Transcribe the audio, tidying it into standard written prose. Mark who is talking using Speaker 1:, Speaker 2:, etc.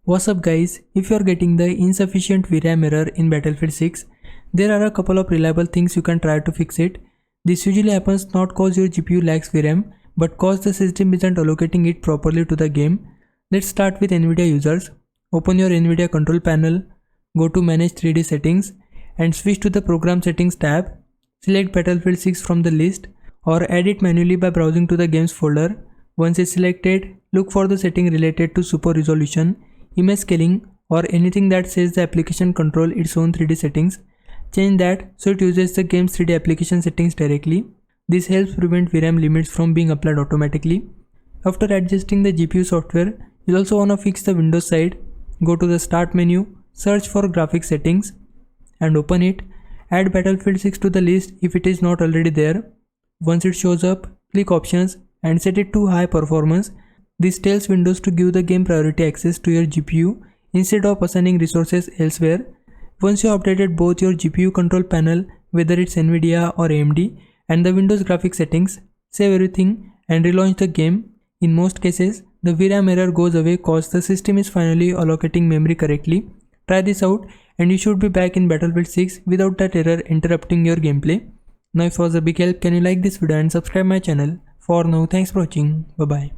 Speaker 1: What's up guys, if you are getting the insufficient VRAM error in Battlefield 6, there are a couple of reliable things you can try to fix it. This usually happens not cause your GPU lacks VRAM, but cause the system isn't allocating it properly to the game. Let's start with NVIDIA users. Open your NVIDIA control panel, go to Manage 3D Settings and switch to the Program Settings tab. Select Battlefield 6 from the list or add it manually by browsing to the games folder. Once it's selected, look for the setting related to super resolution, image scaling or anything that says the application control its own 3D settings. Change that so it uses the game's 3D application settings directly. This helps prevent VRAM limits from being applied automatically. After adjusting the GPU software, you'll also want to fix the Windows side. Go to the Start menu, search for Graphics Settings and open it. Add Battlefield 6 to the list if it is not already there. Once it shows up, click Options and set it to High Performance. This tells Windows to give the game priority access to your GPU instead of assigning resources elsewhere. Once you have updated both your GPU control panel, whether it's NVIDIA or AMD, and the Windows graphics settings, save everything and relaunch the game. In most cases, the VRAM error goes away cause the system is finally allocating memory correctly. Try this out and you should be back in Battlefield 6 without that error interrupting your gameplay. Now if it was a big help, can you like this video and subscribe my channel. For now, thanks for watching. Bye bye.